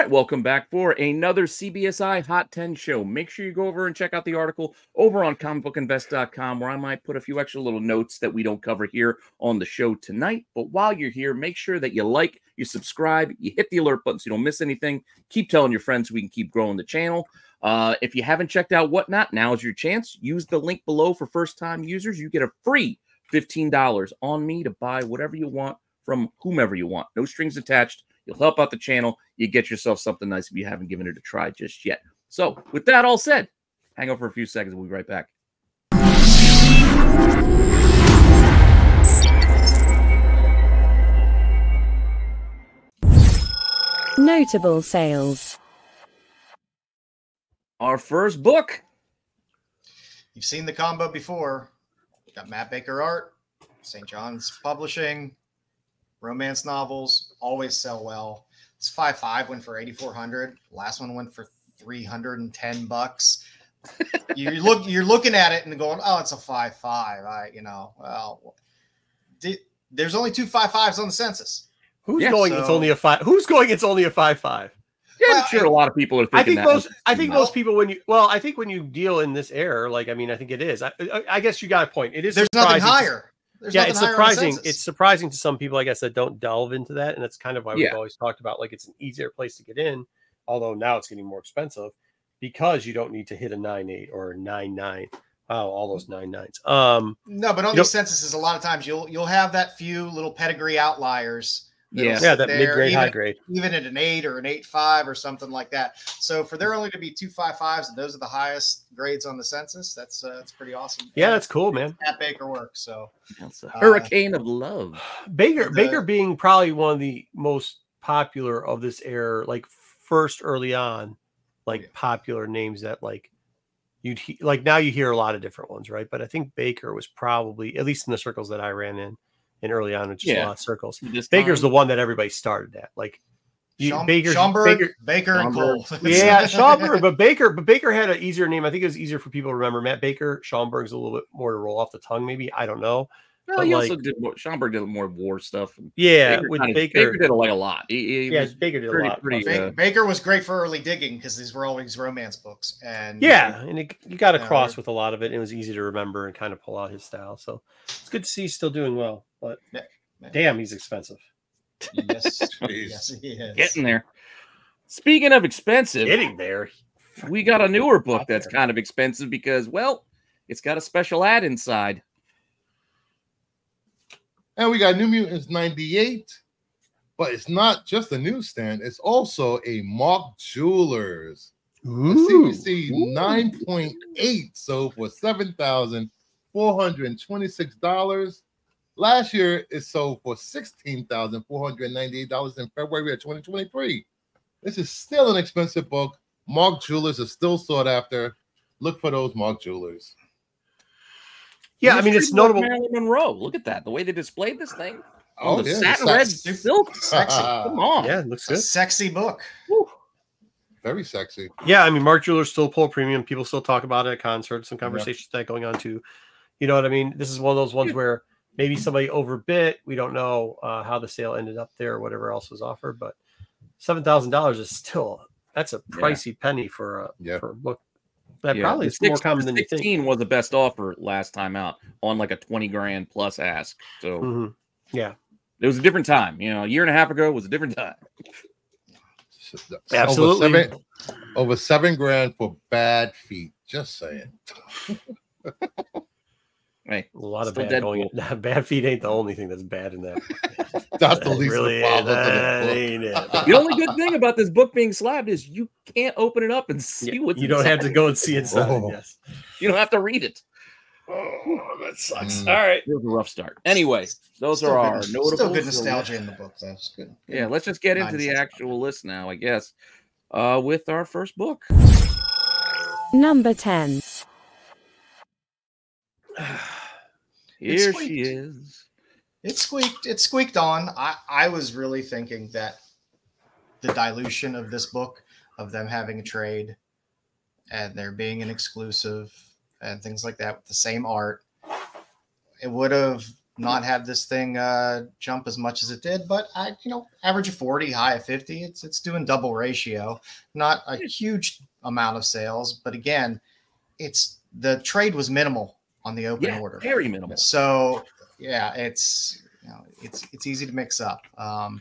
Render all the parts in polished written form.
right, welcome back for another CBSI Hot 10 show. Make sure you go over and check out the article over on comicbookinvest.com, where I might put a few extra little notes that we don't cover here on the show tonight. But while you're here, make sure that you like, you subscribe, you hit the alert button so you don't miss anything. Keep telling your friends so we can keep growing the channel. If you haven't checked out Whatnot, now's your chance. Use the link below for first-time users. You get a free $15 on me to buy whatever you want from whomever you want. No strings attached. You'll help out the channel. You get yourself something nice if you haven't given it a try just yet. So with that all said, hang out for a few seconds. We'll be right back. Notable sales. Our first book. You've seen the combo before. Got Matt Baker art, St. John's Publishing, romance novels, always sell well. This 5.5 went for $8,400. Last one went for $310. You're looking at it and going, oh, it's a 5.5. There's only two 5.5s on the census. Who's going? It's only a 5. Who's going? It's only a 5.5. Yeah, I'm sure a lot of people are thinking I think most people, when you deal in this era, I think it is. I guess you got a point. It is. There's nothing higher. It's surprising. It's surprising to some people, I guess, that don't delve into that, and that's kind of why we've always talked about it's an easier place to get in. Although now it's getting more expensive because you don't need to hit a 9.8 or a 9.9. Wow, all those 9.9s. No, but on these censuses, a lot of times you'll have that few little pedigree outliers. That mid-grade, high grade, even at an 8 or an 8.5 or something like that. So for there only to be two 5.5s, and those are the highest grades on the census, that's pretty awesome. Yeah, that's cool, man. At Baker work, so that's a hurricane of love. Baker being probably one of the most popular of this era, first early on, popular names that you'd now you hear a lot of different ones, right? But I think Baker was probably, at least in the circles that I ran in early on, just a lot of circles. Baker's the one that everybody started at. Schaumburg, Baker, and Cole. Yeah, Schaumburg, but Baker had an easier name. I think it was easier for people to remember. Matt Baker, Schaumburg's a little bit more to roll off the tongue, maybe. I don't know. Well, he also did more. Schaumburg did more war stuff. Baker did a lot. Baker did a lot. Baker was great for early digging because these were always romance books, and you got across with a lot of it. And it was easy to remember and kind of pull out his style. So it's good to see he's still doing well. But damn, he's expensive. Yes, yes, he is. Getting there. Speaking of expensive, we got a newer book that's kind of expensive because, it's got a special ad inside. And we got New Mutants 98, but it's not just a newsstand. It's also a Mark Jewelers. CBC 9.8 sold for $7,426. Last year, it sold for $16,498 in February of 2023. This is still an expensive book. Mark Jewelers is still sought after. Look for those Mark Jewelers. Yeah, it's notable. Marilyn Monroe. Look at that. The way they displayed this thing. Oh, the satin red silk. Sexy. Come on. Yeah, it looks good. Sexy book. Woo. Very sexy. Yeah, Mark Jewelers still pull premium. People still talk about it at concerts. Some conversations that going on too. You know what I mean? This is one of those ones where maybe somebody overbid. We don't know how the sale ended up there or whatever else was offered, but $7,000 is still, that's a pricey penny for a book. That probably is more common than you think. 16 was the best offer last time out on a 20 grand plus ask. So it was a different time. A year and a half ago was a different time. Absolutely. Over $7 grand for bad feet. Just saying. Hey, a lot of bad going. Bad feet ain't the only thing that's bad in that. That's the least really of the The only good thing about this book being slabbed is you can't open it up and see what's you don't have to go and see inside. Yes, you don't have to read it. Oh, that sucks. All right, it was a rough start. Anyway, those are our notables. Still good nostalgia in the book. That's good. Yeah, let's just get into the actual list now, I guess, with our first book. Number 10. Here she is. It squeaked on. I was really thinking that the dilution of this book, of them having a trade and there being an exclusive and things like that with the same art, it would have not have this thing jump as much as it did, but average of 40, high of 50. It's doing double ratio, not a huge amount of sales, but again, the trade was minimal on the open order, very minimal. So yeah, it's easy to mix up,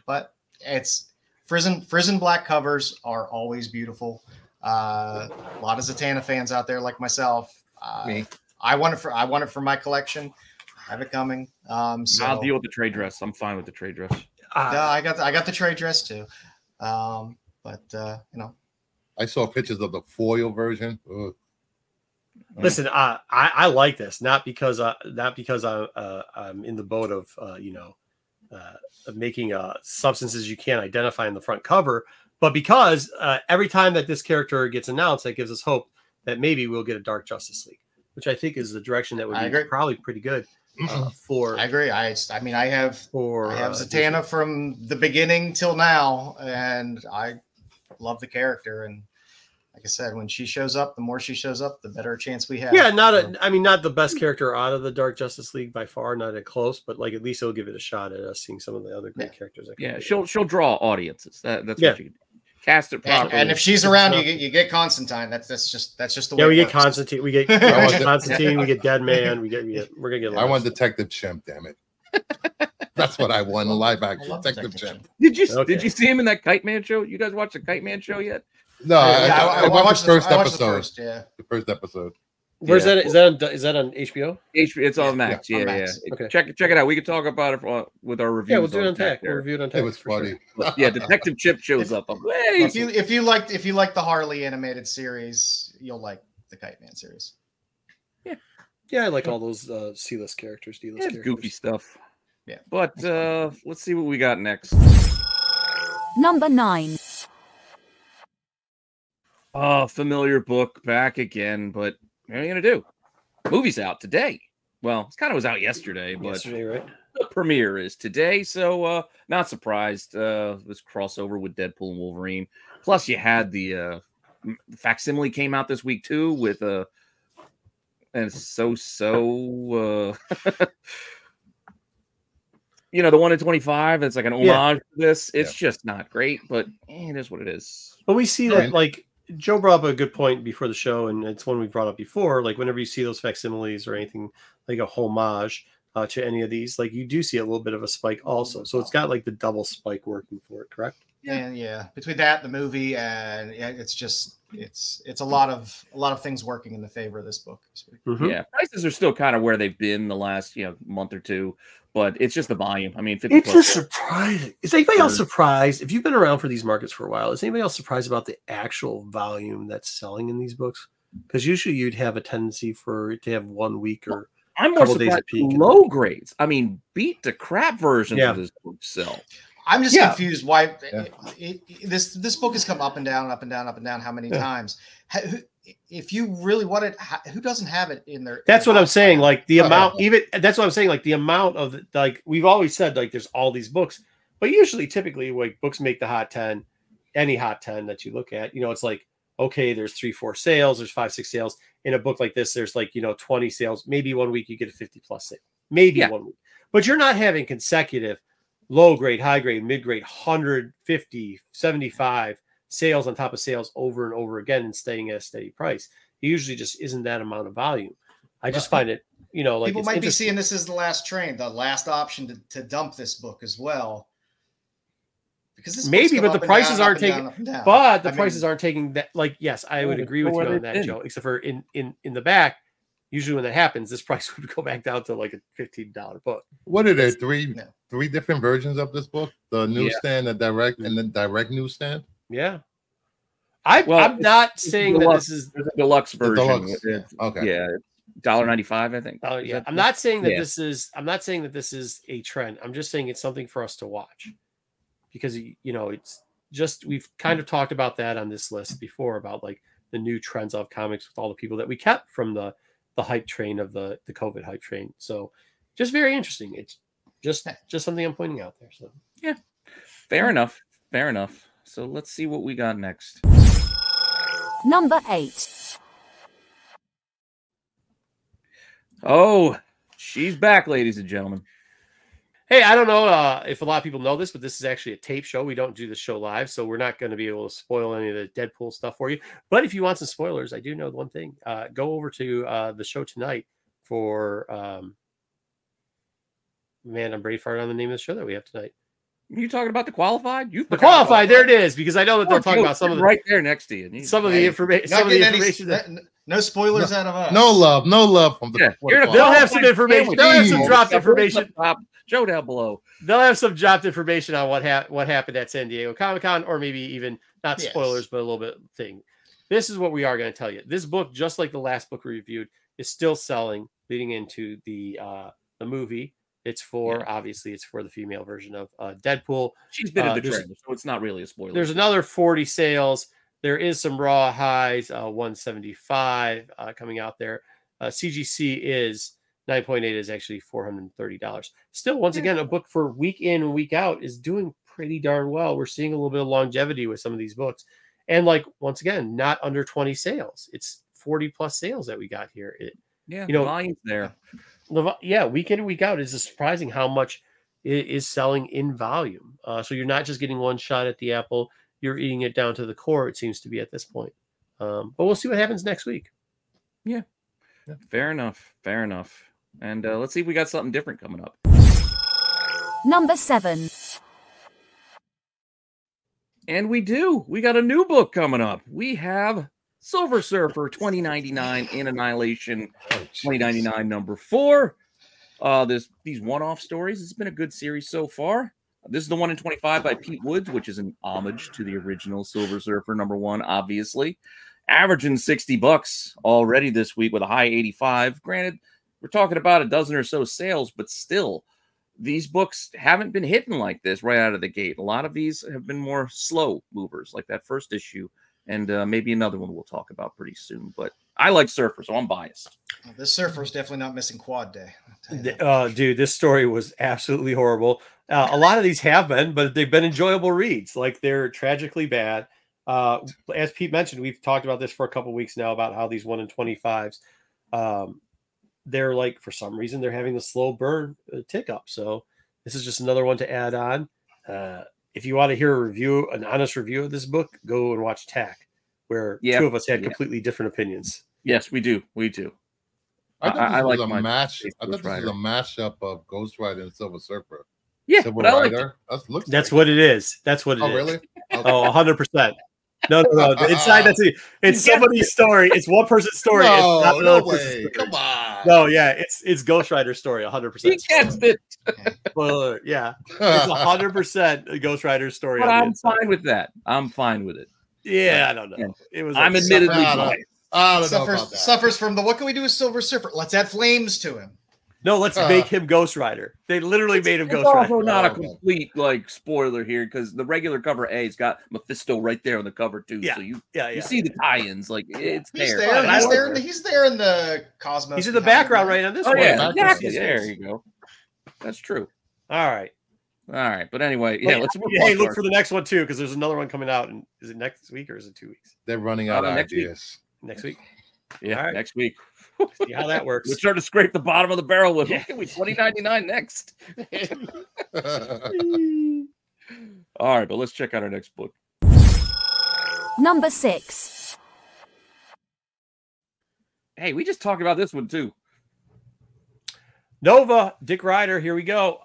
but it's Frizzen black covers are always beautiful. A lot of Zatanna fans out there like myself. Me. I want it for my collection. I have it coming. So I'll deal with the trade dress. I'm fine with the trade dress. I got the trade dress too. But I saw pictures of the foil version. Ugh. Listen, I like this not because I'm in the boat of of making substances you can't identify in the front cover, but because every time that this character gets announced, that gives us hope that maybe we'll get a Dark Justice League, which I think is the direction that would be probably pretty good for. I agree. I have Zatanna from the beginning till now, and I love the character. And like I said, when she shows up, the more she shows up, the better chance we have. Yeah, not the best character out of the Dark Justice League by far, not at close, but like at least it'll give it a shot at us seeing some of the other great characters. She'll draw audiences. That's what you cast it properly. And if she's around, you get Constantine. That's just the way. We get Constantine. We get Constantine. We get Deadman. We're gonna get. I want Detective Chimp. Damn it. That's what I want. A live action Detective Chimp. Did you see him in that Kite Man show? You guys watch the Kite Man show yet? No, I watched the first episode. The first episode. Where's that? Is that on HBO? It's on Max. Yeah. Okay. Check it out. We can talk about it with our reviews. Yeah, we'll do it on tech. We'll review it on tech. It was funny. Sure. Yeah, Detective Chip shows up. If you like the Harley animated series, you'll like the Kite Man series. Yeah, I like all those C-list characters, D-list characters. Goofy stuff. Yeah. But let's see what we got next. Number 9. Oh, familiar book back again, but what are you gonna do? Movie's out today. Well, it kind of was out yesterday, but right? The premiere is today, so not surprised. This crossover with Deadpool and Wolverine. Plus, you had the facsimile came out this week too with and the 1 in 25. It's like an homage to this. It's just not great, but it is what it is. But we see that like. Joe brought up a good point before the show, and it's one we brought up before. Like whenever you see those facsimiles or anything like a homage to any of these, like you do see a little bit of a spike also. So it's got like the double spike working for it, correct? Yeah. Between that, the movie, and it's just it's a lot of things working in the favor of this book. Mm-hmm. Yeah, prices are still kind of where they've been the last month or two. But it's just the volume. I mean, 50 it's just surprising. Is anybody else surprised? If you've been around for these markets for a while, is anybody else surprised about the actual volume that's selling in these books? Because usually you'd have a tendency for it to have 1 week or I'm more surprised low grades. I mean, beat the crap versions of this book sell. I'm just confused why this book has come up and down, up and down, up and down. How many times? If you really want it, who doesn't have it in their? That's what I'm saying. Like the amount, that's what I'm saying. Like the amount of like we've always said, like there's all these books, but typically, like books make the hot 10. Any hot 10 that you look at, it's like okay, there's 3-4 sales, there's 5-6 sales. In a book like this, there's like 20 sales. Maybe 1 week you get a 50+ sale. Maybe 1 week, but you're not having consecutive low grade, high grade, mid grade, 150, 75. Sales on top of sales over and over again and staying at a steady price. It usually just isn't that amount of volume. I just find it, like people might be seeing this as the last train, the last option to dump this book as well. Because this maybe, but the prices aren't taking. But the prices aren't taking that. Like, yes, I would agree with you on that, Joe. Except for in the back, usually when that happens, this price would go back down to like a $15 book. What are there? Three different versions of this book: the newsstand, the direct, and the direct newsstand. Yeah, I'm not saying that this is the deluxe version. Okay, yeah, $1.95, I think. Oh yeah, I'm not saying that this is. I'm not saying that this is a trend. I'm just saying it's something for us to watch because it's just we've kind of talked about that on this list before about like the new trends of comics with all the people that we kept from the hype train of the COVID hype train. So just very interesting. It's just something I'm pointing out there. So yeah, fair enough. So let's see what we got next. Number 8. Oh, she's back, ladies and gentlemen. Hey, I don't know if a lot of people know this, but this is actually a tape show. We don't do the show live, so we're not going to be able to spoil any of the Deadpool stuff for you. But if you want some spoilers, I do know one thing. Go over to the show tonight for man, I'm brain farting on the name of the show that we have tonight. Are you talking about the qualified? The qualified, there it is, because I know that they'll talk about some of the right there next to you. Some of the information. Some of the information. No spoilers out of us. No love from the. They'll have some information. They'll have some dropped information. Joe down below. They'll have some dropped information on what happened at San Diego Comic-Con, or maybe even not spoilers, but a little bit thing. This is what we are going to tell you. This book, just like the last book we reviewed, is still selling leading into the movie. It's for obviously it's for the female version of Deadpool. She's been in the trailer, so it's not really a spoiler. There's another 40 sales. There is some raw highs, 175 coming out there. CGC is 9.8 is actually $430. Still, once again, a book for week in and week out is doing pretty darn well. We're seeing a little bit of longevity with some of these books. And like, once again, not under 20 sales. It's 40 plus sales that we got here. Volume's there. Yeah, week in and week out is surprising how much it is selling in volume. So you're not just getting one shot at the apple. You're eating it down to the core, it seems to be at this point. But we'll see what happens next week. Yeah. Fair enough. And let's see if we got something different coming up. Number 7. And we do. We got a new book coming up. We have Silver Surfer 2099 in Annihilation 2099 number 4. These one-off stories. It's been a good series so far. This is the 1 in 25 by Pete Woods, which is an homage to the original Silver Surfer number 1, obviously. Averaging $60 already this week with a high 85. Granted, we're talking about a dozen or so sales, but still, these books haven't been hitting like this right out of the gate. A lot of these have been more slow movers, like that first issue, and maybe another one we'll talk about pretty soon. But I like Surfer, so I'm biased. This Surfer's definitely not missing Quad Day. Dude, this story was absolutely horrible. A lot of these have been, but they've been enjoyable reads. Like, they're tragically bad. As Pete mentioned, we've talked about this for a couple of weeks now about how these 1 in 25s, they're like, for some reason, they're having the slow burn tick up. So this is just another one to add on. If you want to hear an honest review of this book, go and watch Tack, where two of us had completely different opinions. Yes, we do. I like a match. I thought this was a mashup of Ghost Rider and Silver Surfer. Yeah, Silver Rider. That's what it is. That's what it is. Oh, really? Okay. Oh, 100%. No. Inside, it's somebody's story. It's one person's story. No, it's not no way. Come on. No, yeah, it's Ghost Rider's story, 100%. He gets it. Well, yeah, it's 100% Ghost Rider's story. But I'm fine with that. I'm fine with it. Yeah, I don't know. It was. I'm admittedly biased. I don't know about that. Suffers from the what can we do with Silver Surfer? Let's add flames to him. No, let's make him Ghost Rider. They literally made him Ghost Rider. It's also not a complete spoiler here, because the regular cover A's got Mephisto right there on the cover too. Yeah. So you you see the tie-ins, like it's he's there. He's there in the cosmos. He's in the background right on this one. Yeah, exactly. There you go. That's true. All right. But anyway, let's look for the next one too, because there's another one coming out. And is it next week or is it 2 weeks? They're running out of ideas. Next week. Yeah, next week. See how that works. We'll start to scrape the bottom of the barrel with 2099 next. All right, but let's check out our next book. Number 6. Hey, we just talked about this one too. Nova, Dick Ryder, here we go.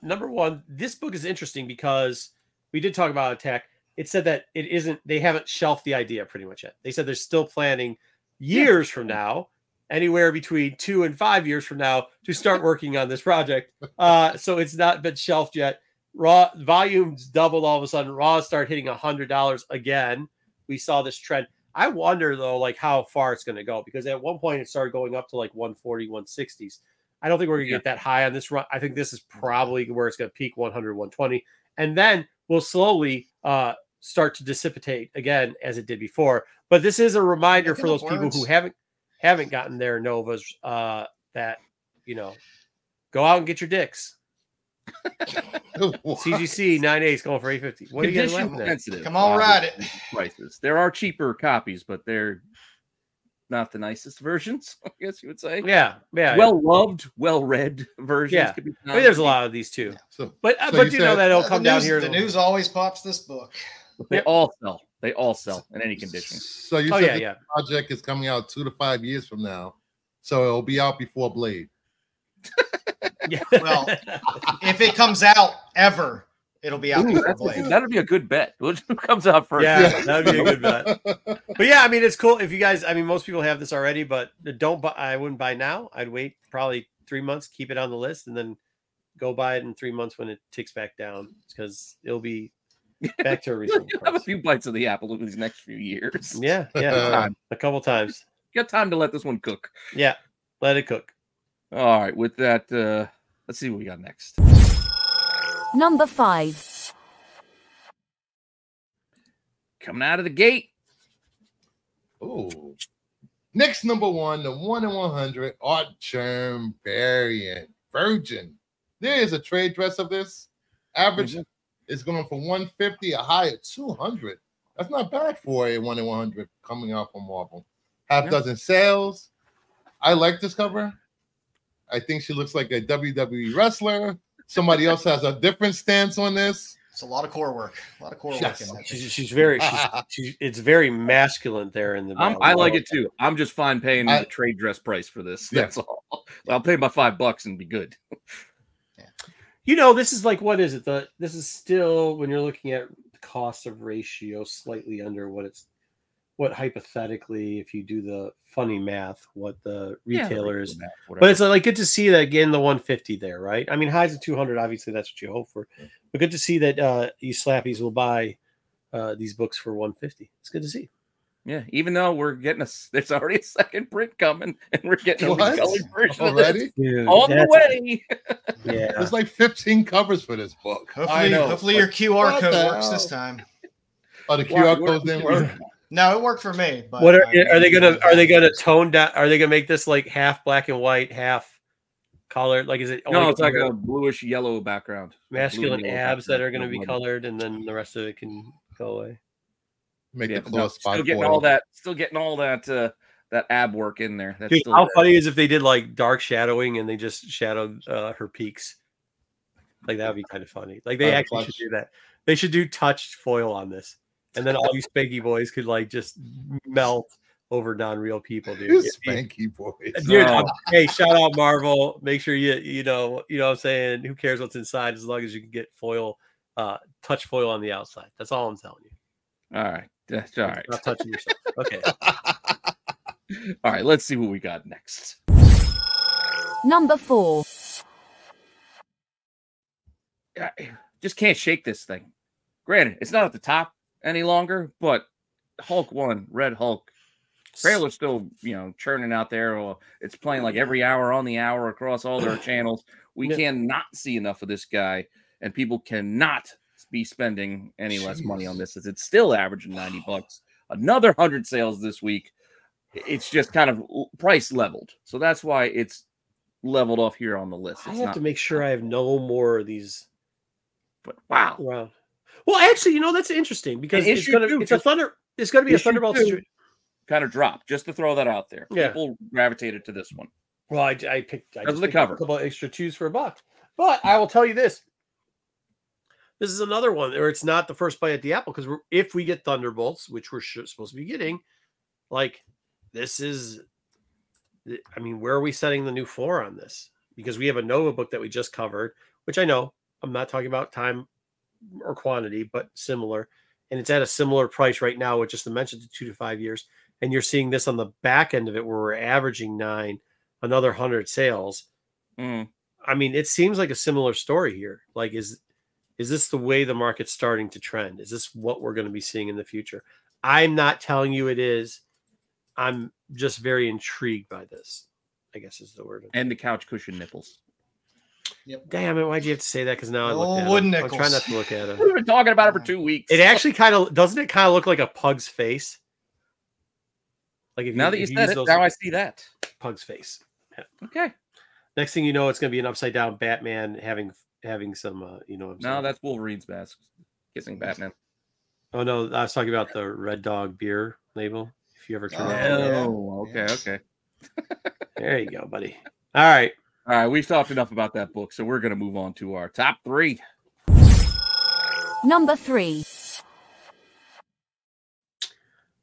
Number 1, this book is interesting because we did talk about Attack. It said that they haven't shelved the idea pretty much yet. They said they're still planning years from now, anywhere between 2 and 5 years from now, to start working on this project. So it's not been shelved yet. Raw volumes doubled all of a sudden. Raw start hitting $100 again. We saw this trend. I wonder though, like how far it's going to go, because at one point it started going up to like 140, 160s. I don't think we're going to get that high on this run. I think this is probably where it's going to peak 100, 120. And then we'll slowly start to dissipate again as it did before. But this is a reminder for those people who haven't gotten their Novas that, go out and get your dicks. CGC 9A's going for $850. What are you guys laughing at? Come on, ride it. Prices. There are cheaper copies, but they're not the nicest versions, I guess you would say. Yeah. Well loved, well read versions. Yeah. Could be I mean, there's a lot of these too. So, But so but you you know said- that it'll The come down news- here. The news always pops this book. They all sell. They all sell in any condition. So you Oh, said yeah, the project is coming out 2 to 5 years from now, so it'll be out before Blade. Yeah. Well, if it comes out ever, it'll be out Ooh, before Blade. that'd be a good bet. Who comes out first? Yeah, that'd be a good bet. But yeah, I mean, it's cool if you guys. I mean, most people have this already, but don't buy. I wouldn't buy now. I'd wait probably 3 months, keep it on the list, and then go buy it in 3 months when it ticks back down because it'll be back to a reasonable You'll have a price. few bites of the apple over these next few years. Yeah, a couple times. You got time to let this one cook. Yeah, let it cook. All right, with that, let's see what we got next. Number 5. Coming out of the gate. Oh, next number 1, the 1 in 100 Art Germ variant Virgin. There is a trade dress of this. Average is going from 150, a high of 200. That's not bad for a 1 in 100 coming out from Marvel. Half dozen sales. I like this cover. I think she looks like a WWE wrestler. Somebody else has a different stance on this. It's a lot of core work. A lot of core work in that. She's very. It's very masculine there in the. I like it too. I'm just fine paying the trade dress price for this. Yeah. That's all. I'll pay my $5 and be good. You know, this is like, what is it? This is still, when you're looking at the cost of ratio, slightly under what hypothetically, if you do the funny math, what the retailer is. But it's like good to see that again, the 150 there, right? I mean, highs of 200, obviously that's what you hope for. But good to see that you slappies will buy these books for 150. It's good to see. Yeah, even though we're getting there's already a second print coming, and we're getting a What? recolored version Already? Dude, on the way. Yeah. There's like 15 covers for this book. Hopefully your QR What code the works hell? this time. Oh, the QR codes didn't work. No, it worked for me. But What are they gonna tone down? Are they gonna make this like half black and white, half colored? Like, is it only No, it's like a bluish yellow background. masculine Blue and abs yellow that are going to be background. colored, and then the rest of it can go away? Make Yeah, the no, cloth spot still getting foil. all that. Still getting all that. That ab work in there. That's Dude, still how there. funny is if they did like dark shadowing and they just shadowed her peaks? Like, that would be kind of funny. Like, they actually should do that. They should do touched foil on this, and then all you Spanky boys could like just melt over non-real people, dude. You Spanky boys. Dude, Oh. hey, shout out Marvel. Make sure you know what I'm saying. Who cares what's inside as long as you can get foil, touch foil on the outside. That's all I'm telling you. All right. That's all right. Not touching yourself. Okay. All right. Let's see what we got next. Number 4. I just can't shake this thing. Granted, it's not at the top any longer, but Hulk 1, Red Hulk, trailer's still, churning out there. Or it's playing like every hour on the hour across all their channels. We cannot see enough of this guy, and people cannot be spending any less money on this, as it's still averaging $90. Another 100 sales this week. It's just kind of price leveled, so that's why it's leveled off here on the list. I It's have to make sure I have no more of these. But wow, Wow. Well, actually, that's interesting because And it's issue gonna two, it's a thunder. It's gonna be a issue Thunderbolt two. situation. kind of dropped. Just to throw that out there, Yeah. people gravitated to this one. Well, I picked Because of the picked cover. a couple of extra twos for $1. But I will tell you this. This is another one where it's not the first bite at the apple, because if we get Thunderbolts, which we're supposed to be getting, like, this is, I mean, where are we setting the new floor on this? Because we have a Nova book that we just covered, which I know I'm not talking about time or quantity, but similar. And it's at a similar price right now with just the mention to 2 to 5 years. And you're seeing this on the back end of it where we're averaging 9, another 100 sales. Mm. I mean, it seems like a similar story here. Like, is this the way the market's starting to trend? Is this what we're going to be seeing in the future? I'm not telling you it is. I'm just very intrigued by this, I guess is the word. And the couch cushion nipples. Damn it, why'd you have to say that? Because now I No look at wooden it. I'm nickels. trying not to look at it. We've been talking about it for 2 weeks. It actually doesn't it kind of look like a pug's face? Like, if now that you if said use it, those- now I see that. pug's face. Yeah. Okay. Next thing you know, it's going to be an upside down Batman having some, what I'm No, saying? that's Wolverine's mask. Kissing Batman. Oh no, I was talking about the Red Dog beer label. if you ever turn Oh, it. yeah. Okay, Yeah. okay. There you go, buddy. All right. All right, we've talked enough about that book, so we're going to move on to our top 3. Number 3.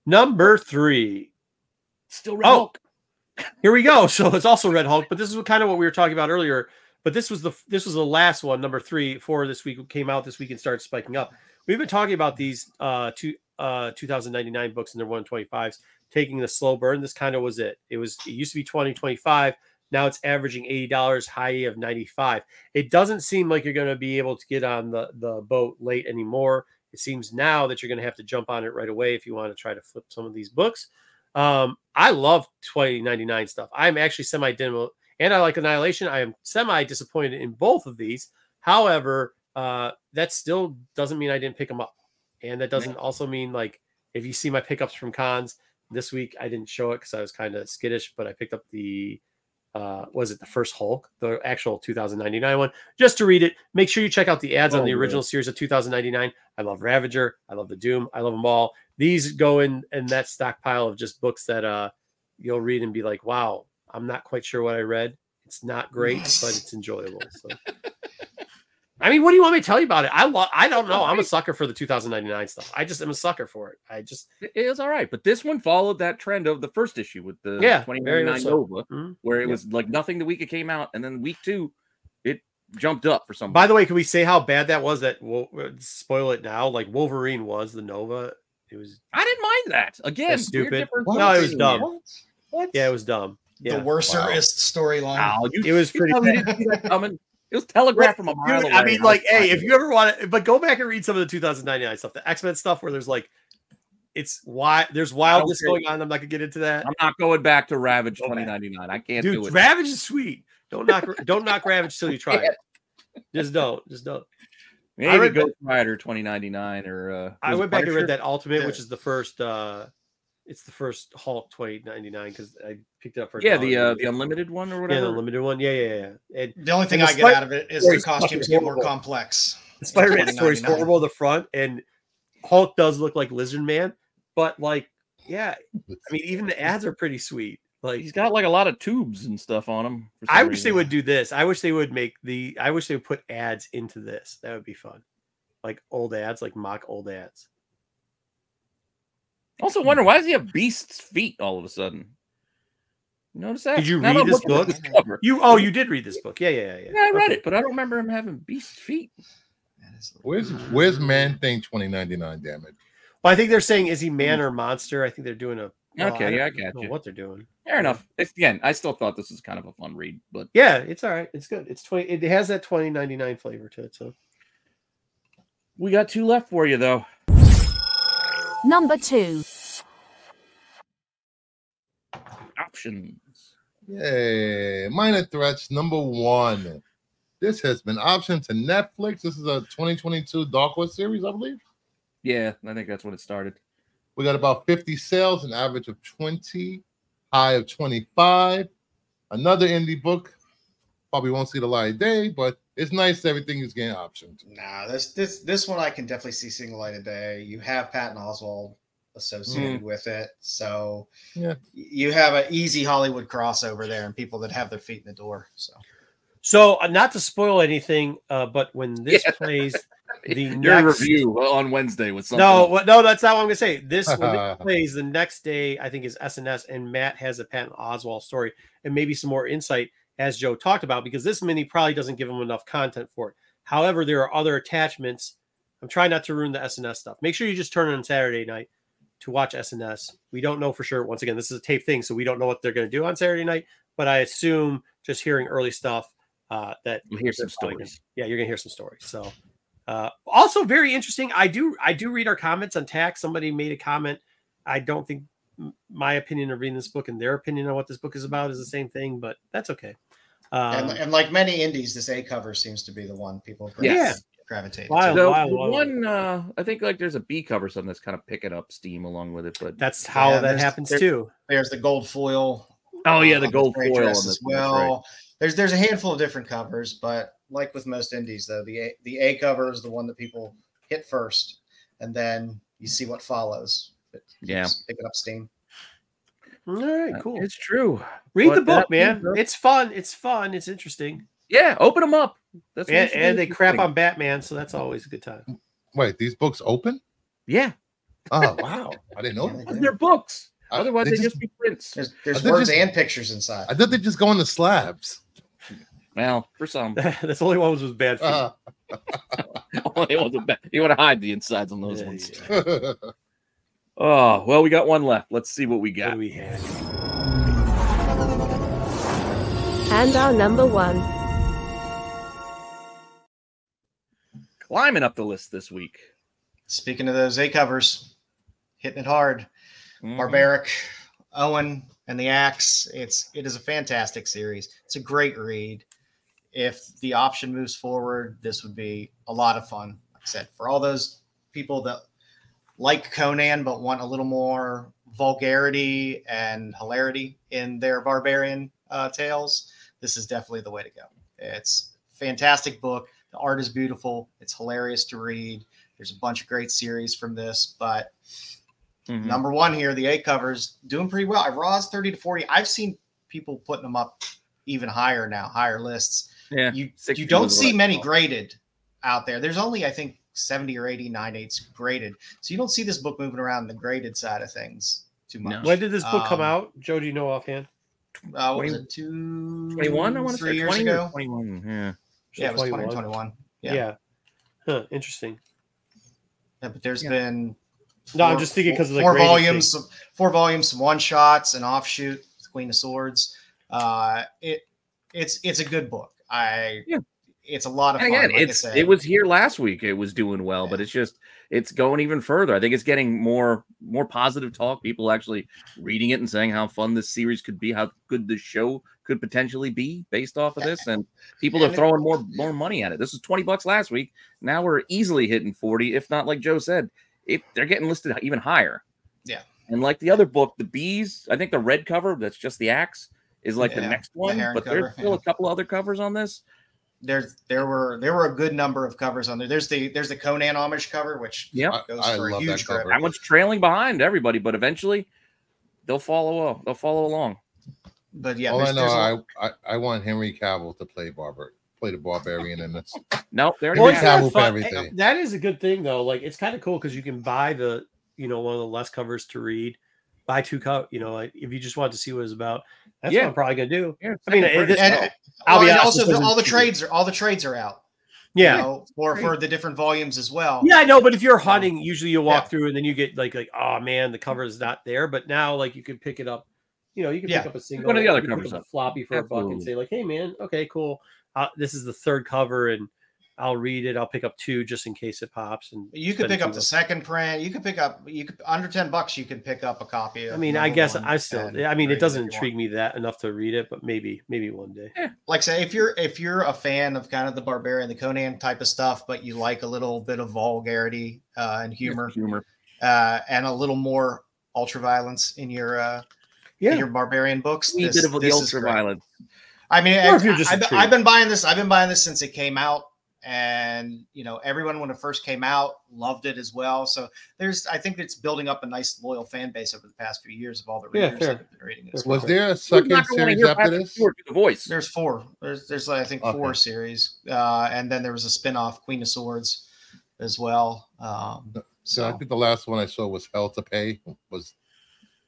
Number 3. Still Red Hulk. Here we go. So it's also Red Hulk, but this is kind of what we were talking about earlier. But this was the last one, number 3 for this week. Came out this week and started spiking up. We've been talking about these 2099 books and their 125s taking the slow burn. This kind of was it. It used to be 2025. Now it's averaging $80, high of 95. It doesn't seem like you're going to be able to get on the boat late anymore. It seems now that you're going to have to jump on it right away if you want to try to flip some of these books. I love 2099 stuff. I'm actually semi-dim, and I like Annihilation. I am semi-disappointed in both of these. However, that still doesn't mean I didn't pick them up. And that doesn't also mean, like, if you see my pickups from cons this week, I didn't show it because I was kind of skittish, but I picked up the the first Hulk, the actual 2099 one, just to read it. Make sure you check out the ads on the original series of 2099. I love Ravager. I love the Doom. I love them all. These go in that stockpile of just books that you'll read and be like, wow, I'm not quite sure what I read. It's not great, but it's enjoyable. So, I mean, what do you want me to tell you about it? I don't know. I'm a sucker for the 2099 stuff. I just am a sucker for it. It was all right, but this one followed that trend of the first issue with the 2099 Nova, where it was like nothing the week it came out, and then week 2, it jumped up for some. By the way, can we say how bad that was? That we'll spoil it now. Like Wolverine was the Nova. It was. I didn't mind that. Again, stupid. No, it was dumb. What? Yeah, it was dumb. Yeah. The worserest storyline. Wow, it was pretty. It was telegraphed from a mile away. I mean, like, hey, if you ever want to, but go back and read some of the 2099 stuff, the X-Men stuff, where there's like, there's wildness going on. I'm not gonna get into that. I'm not going back to Ravage 2099. I can't do it. Ravage is sweet. Don't knock Ravage till you try it. Just don't. Maybe Ghost Rider 2099 or I went back and read that Ultimate, which is the first. It's the first Hulk 2099 because I picked it up for the unlimited one or whatever. Yeah, the unlimited one. Yeah. The only thing I get out of it is the costumes get more complex. The Spider-Man story is horrible at the front, and Hulk does look like Lizard Man, but like, yeah, I mean, even the ads are pretty sweet. Like he's got like a lot of tubes and stuff on him. I wish they would do this. I wish they would put ads into this. That would be fun. Like old ads, like mock old ads. Also wonder, why does he have Beast's feet all of a sudden? You notice that? Did you read this book? You did read this book. Yeah. Yeah, I read it, but I don't remember him having Beast's feet. Where's Man Thing 2099, damn it? Well, I think they're saying, is he man or monster? I think they're doing I got you. What they're doing. Fair enough. Again, I still thought this was kind of a fun read, but yeah, it's all right. It's good. It has that 2099 flavor to it. So we got 2 left for you though. Number 2. Options. Yay. Minor Threats, number 1. This has been optioned to Netflix. This is a 2022 Dark Horse series, I believe. Yeah, I think that's when it started. We got about 50 sales, an average of 20, high of 25. Another indie book. Probably won't see the light of day, but it's nice everything is getting optioned. Nah, this one I can definitely see seeing the light of day. You have Patton Oswalt associated with it, so yeah, you have an easy Hollywood crossover there, and people that have their feet in the door. So not to spoil anything, but when this plays, Your review on Wednesday was something. No, that's not what I'm gonna say. When this plays, the next day I think is SNS, and Matt has a Patton Oswalt story and maybe some more insight, as Joe talked about, because this mini probably doesn't give him enough content for it. However, there are other attachments. I'm trying not to ruin the SNS stuff. Make sure you just turn on Saturday night to watch SNS. We don't know for sure. Once again, this is a tape thing, so we don't know what they're going to do on Saturday night. But I assume just hearing early stuff that you'll hear some stories. You're going to hear some stories. So also very interesting. I do read our comments on TAC. Somebody made a comment. I don't think my opinion of reading this book and their opinion on what this book is about is the same thing, but that's okay. And like many indies, this A cover seems to be the one people gravitate to. One, I think like there's a B cover, something that's kind of picking up steam along with it, but that's how that happens too. There's the gold foil. Oh yeah, the gold foil as well. Right. There's a handful of different covers, but like with most indies, though, the A cover is the one that people hit first, and then you see what follows. Picking up steam. All right, cool. It's true. Read But the book, that man. means- It's fun. It's fun. It's interesting. Yeah, open them up. That's what you should And do. they crap on Batman, so that's always a good time. Wait, these books open? Yeah, Oh wow, I didn't know that. they're books. I- Otherwise, they they just- just be prints. There's They're words just- and pictures inside. I thought they just go on the slabs. Well, for some, That's the only one was bad for you want to hide the insides on those Yeah, ones. yeah. Oh, well, we got one left. Let's see what we What got. do we have? And our number 1. Climbing up the list this week. Speaking of those A covers, hitting it hard. Mhm. Barbaric, Owen, and the Axe. It is a fantastic series. It's a great read. If the option moves forward, this would be a lot of fun. Like I said, for all those people that like Conan but want a little more vulgarity and hilarity in their barbarian tales, this is definitely the way to go. It's a fantastic book. The art is beautiful. It's hilarious to read. There's a bunch of great series from this, but Mhm. number 1 here, the A covers doing pretty well. Raw's 30 to 40. I've seen people putting them up even higher now, higher lists. Yeah, You 60 don't was what see I many saw. graded out there. There's only, I think, 70 or 80 9/8 graded. So you don't see this book moving around the graded side of things too much. No. When did this book come Um, out? Joe, do you know offhand? What was 20 it? 21, I want to 3 say years 20 or ago. 21. Yeah. Yeah, it was 21. 2021. Yeah. Yeah. Huh, interesting. Yeah, but there's Yeah. been No, I'm just thinking because of the four grading volumes, thing. 4 volumes, some one shots, an offshoot, Queen of Swords. It's a good book. Yeah. It's a lot of And fun. again, like I said. it was here last week. It was doing well, but Yeah. it's going even further. I think it's getting more positive talk. People actually reading it and saying how fun this series could be, how good this show could potentially be based off of this, and people are And it- throwing more money at it. This was $20 last week. Now we're easily hitting 40, if not, like Joe said, if they're getting listed even higher. Yeah. And like the other book, the Bees, I think the red cover that's just the axe is like the Yeah, next the one, heron but cover, there's still yeah. a couple other covers on this. there were a good number of covers on there. There's the Conan homage cover, which Yeah. goes I for a love huge that cover. grip. That one's trailing behind everybody, but eventually they'll follow along. But yeah, All I there's know, I want Henry Cavill to play the barbarian in this. Nope, they already Well, Well, have it's it. not fun. everything. That is a good thing though. Like it's kind of cool because you can buy the one of the less covers to read, buy 2 like if you just want to see what it's about. That's Yeah. what I'm probably gonna do. Yeah, I mean, second this- print. and, I'll be and honest, also this isn't all the cheap. trades are out. Yeah. You know, for the different volumes as well. Yeah, I know, but if you're hunting, usually you walk Yeah. through and then you get like, oh man, the cover is not there. But now, like, you can pick it up. You can Yeah. pick up a single. One of the other you can pick covers up a up. floppy for $1 and Absolutely. say like, hey man, okay, cool. This is the 3rd cover, and I'll read it. I'll pick up 2 just in case it pops. And You could spend pick up 2 the second print. You could under $10. You could pick up a copy. I Of mean, I number guess one I still. and I mean, read it doesn't if you intrigue me that enough to read it, but maybe one day. like say if you're a fan of kind of the barbarian, the Conan type of stuff, but you like a little bit of vulgarity and humor and a little more ultra violence in your barbarian books. A wee bit of the this is ultra great. violence. I mean, Or if you're just I've intrigued. been buying this. I've been buying this since it came out, and everyone when it first came out loved it as well. So I think it's building up a nice loyal fan base over the past few years of all the Yeah, readers fair. that have been reading it. as Was well. there a Who's second not gonna wanna series hear after Patrick this? Stewart do the voice? There's 4. There's I think 4 Okay. series, and then there was a spin-off, Queen of Swords, as well. So I think the last one I saw was Hell to Pay.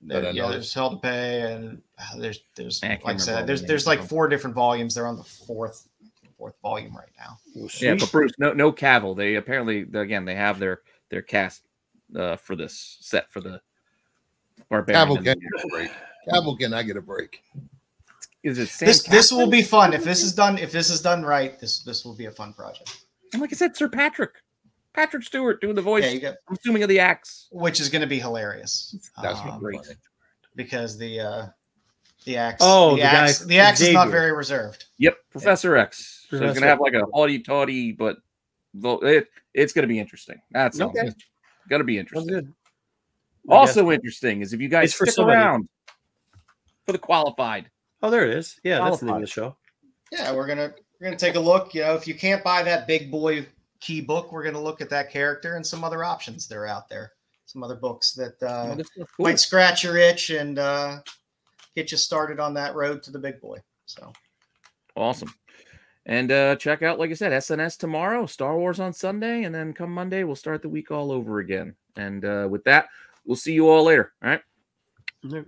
that I know. There's Hell to Pay, and there's I can't like I said, remember all the there's names like of them. 4 different volumes. They're on the fourth volume right now. Yeah, but Bruce, no Cavill. They apparently they have their cast for this set for the barbarian. Cavill can get a break. Cavill can I get a break? Is it Sam This will Catherine? be fun if this is done right. This will be a fun project. And like I said, Sir Patrick Stewart doing the voice. Yeah, you got, I'm assuming of the axe. which is going to be hilarious. That's great. Because the axe. Oh, the the guy- axe. The axe is not Xavier. very reserved. Yep, Professor X. So he's Professor gonna have X. like a haughty toddy, but it's gonna be interesting. That's Okay. gonna be Sounds interesting. good. Also interesting is if you guys It's for stick somebody. around for the qualified. Oh, there it is. Yeah, that's the name of the Qualified. show. Yeah, we're gonna take a look. If you can't buy that big boy key book, we're gonna look at that character and some other options that are out there. Some other books that This is cool. might scratch your itch and get you started on that road to the big boy. So awesome. And check out, like I said, SNS tomorrow, Star Wars on Sunday, and then come Monday, we'll start the week all over again. And with that, we'll see you all later. All right.